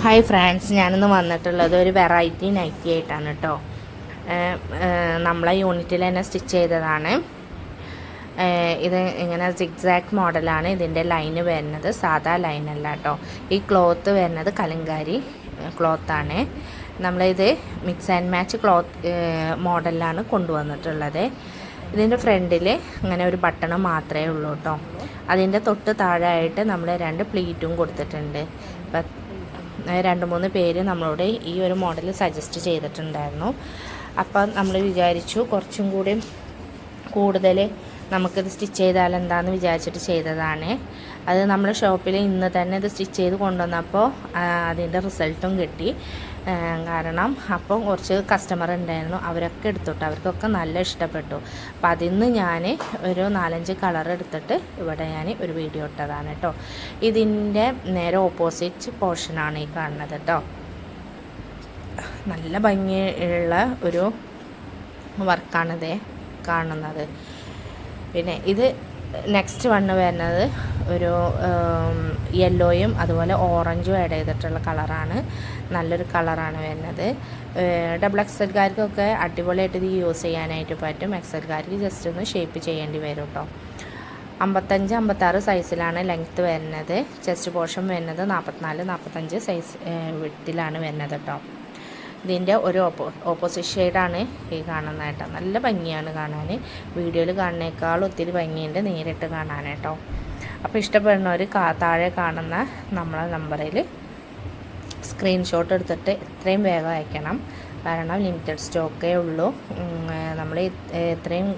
Hi friends, ഞാനിന്ന് വന്നിട്ടുള്ളത് ഒരു വെറൈറ്റി നൈറ്റി ആയിട്ടാണ് കേട്ടോ. നമ്മളെ യൂണിറ്റിൽ തന്നെ സ്റ്റിച്ച് ചെയ്തതാണ്. ഇത് ഇങ്ങനെ സിഗ്സാക്ട് മോഡലാണ്. ഇതിൻ്റെ ലൈന് വരുന്നത് സാധാ ലൈനല്ല കേട്ടോ. ഈ ക്ലോത്ത് വരുന്നത് കലങ്കാരി ക്ലോത്താണ്. നമ്മളിത് മിക്സ് ആൻഡ് മാച്ച് ക്ലോത്ത് മോഡലിലാണ് കൊണ്ടുവന്നിട്ടുള്ളത്. ഇതിൻ്റെ ഫ്രണ്ടിൽ ഇങ്ങനെ ഒരു ബട്ടൺ മാത്രമേ ഉള്ളൂ കേട്ടോ. അതിൻ്റെ തൊട്ട് താഴെയായിട്ട് നമ്മൾ 2 പ്ലീറ്റും കൊടുത്തിട്ടുണ്ട്. 2-3 പേര് നമ്മളോട് ഈ ഒരു മോഡൽ സജസ്റ്റ് ചെയ്തിട്ടുണ്ടായിരുന്നു. അപ്പം നമ്മൾ വിചാരിച്ചു കുറച്ചും കൂടി കൂടുതൽ നമുക്കിത് സ്റ്റിച്ച് ചെയ്താൽ എന്താണെന്ന് വിചാരിച്ചിട്ട് ചെയ്തതാണ്. അത് നമ്മുടെ ഷോപ്പിൽ ഇന്ന് തന്നെ ഇത് സ്റ്റിച്ച് ചെയ്ത് കൊണ്ടുവന്നപ്പോൾ അതിൻ്റെ റിസൾട്ടും കിട്ടി. കാരണം അപ്പം കുറച്ച് കസ്റ്റമർ ഉണ്ടായിരുന്നു, അവരൊക്കെ എടുത്തിട്ട് അവർക്കൊക്കെ നല്ല ഇഷ്ടപ്പെട്ടു. അപ്പം അതിൽ നിന്ന് ഞാൻ ഒരു 4-5 കളർ എടുത്തിട്ട് ഇവിടെ ഞാൻ ഒരു വീഡിയോ ഇട്ടതാണ് കേട്ടോ. ഇതിൻ്റെ നേരെ ഓപ്പോസിറ്റ് പോർഷനാണ് ഈ കാണുന്നത് കേട്ടോ. നല്ല ഭംഗിയുള്ള ഒരു വർക്കാണിത് കാണുന്നത്. പിന്നെ ഇത് നെക്സ്റ്റ് വണ്ണ് വരുന്നത് ഒരു യെല്ലോയും അതുപോലെ ഓറഞ്ചും ആഡ് ചെയ്തിട്ടുള്ള കളറാണ്. നല്ലൊരു കളറാണ് വരുന്നത്. XXLകാർക്കൊക്കെ അടിപൊളിയായിട്ട് ഇത് യൂസ് ചെയ്യാനായിട്ട് പറ്റും. XLകാർക്ക് ജസ്റ്റ് ഒന്ന് ഷേപ്പ് ചെയ്യേണ്ടി വരും കേട്ടോ. 55-56 സൈസിലാണ് ലെങ്ത്ത് വരുന്നത്. ചെസ്റ്റ് പോർഷൻ വരുന്നത് 44-45 സൈസ് വിഡ്ത്തിലാണ് വരുന്നത് കേട്ടോ. ഇതിൻ്റെ ഒരു ഓപ്പോസിറ്റ് ഷെയ്ഡാണ് ഈ കാണുന്നത് കേട്ടോ. നല്ല ഭംഗിയാണ് കാണാൻ. വീഡിയോയിൽ കാണുന്നേക്കാൾ ഒത്തിരി ഭംഗിയുണ്ട് നേരിട്ട് കാണാൻ കേട്ടോ. അപ്പോൾ ഇഷ്ടപ്പെടുന്നവർ താഴെ കാണുന്ന നമ്മളെ നമ്പറിൽ സ്ക്രീൻഷോട്ട് എടുത്തിട്ട് എത്രയും വേഗം അയക്കണം. കാരണം ലിമിറ്റഡ് സ്റ്റോക്കേ ഉള്ളൂ. നമ്മൾ എത്രയും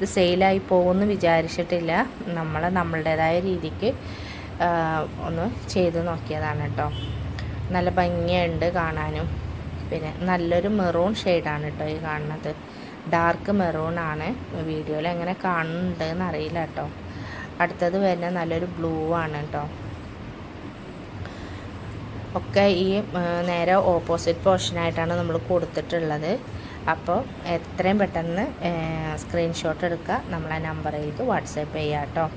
ഇത് സെയിലായി പോകുമെന്ന് വിചാരിച്ചിട്ടില്ല. നമ്മളുടേതായ രീതിക്ക് ഒന്ന് ചെയ്ത് നോക്കിയതാണ് കേട്ടോ. നല്ല ഭംഗിയുണ്ട് കാണാനും. പിന്നെ നല്ലൊരു മെറൂൺ ഷെയ്ഡാണ് കേട്ടോ ഈ കാണുന്നത്. ഡാർക്ക് മെറൂൺ ആണ്. വീഡിയോയിൽ എങ്ങനെ കാണുന്നുണ്ടെന്ന് അറിയില്ല കേട്ടോ. അടുത്തത് വരുന്നത് നല്ലൊരു ബ്ലൂ ആണ് കേട്ടോ. ഒക്കെ ഈ നേരെ ഓപ്പോസിറ്റ് പോർഷനായിട്ടാണ് നമ്മൾ കൊടുത്തിട്ടുള്ളത്. അപ്പോൾ എത്രയും പെട്ടെന്ന് സ്ക്രീൻഷോട്ട് എടുക്കുക, നമ്മളെ നമ്പറിലേക്ക് വാട്സാപ്പ് ചെയ്യുക കേട്ടോ.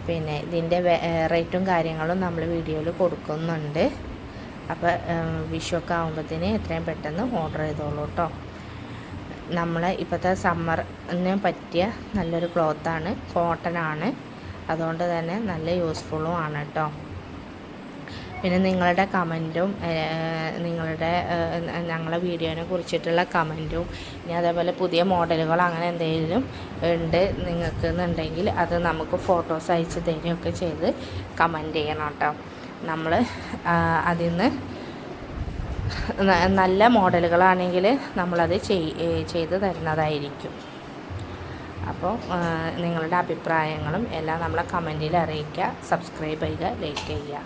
പിന്നെ ഇതിൻ്റെ റേറ്റും കാര്യങ്ങളും നമ്മൾ വീഡിയോയിൽ കൊടുക്കുന്നുണ്ട്. അപ്പോൾ വിഷു ഒക്കെ ആകുമ്പോഴത്തേന് എത്രയും പെട്ടെന്ന് ഓർഡർ ചെയ്തോളൂ കേട്ടോ. നമ്മൾ ഇപ്പോഴത്തെ സമ്മറിന് പറ്റിയ നല്ലൊരു ക്ലോത്താണ്, കോട്ടനാണ്. അതുകൊണ്ട് തന്നെ നല്ല യൂസ്ഫുള്ളും ആണ് കേട്ടോ. പിന്നെ നിങ്ങളുടെ കമൻറ്റും ഞങ്ങളെ വീഡിയോനെ കുറിച്ചിട്ടുള്ള കമൻറ്റും ഇനി അതേപോലെ പുതിയ മോഡലുകൾ അങ്ങനെ എന്തെങ്കിലും ഉണ്ട് നിങ്ങൾക്ക് എന്നുണ്ടെങ്കിൽ അത് നമുക്ക് ഫോട്ടോസ് അയച്ച് തരികയൊക്കെ ചെയ്ത് കമൻറ്റ് ചെയ്യണം കേട്ടോ. നമ്മൾ അതിൽ നിന്ന് നല്ല മോഡലുകളാണെങ്കിൽ നമ്മളത് ചെയ്ത് തരുന്നതായിരിക്കും. അപ്പോൾ നിങ്ങളുടെ അഭിപ്രായങ്ങളും എല്ലാം നമ്മളെ കമൻറ്റിൽ അറിയിക്കുക. സബ്സ്ക്രൈബ് ചെയ്യുക, ലൈക്ക് ചെയ്യുക.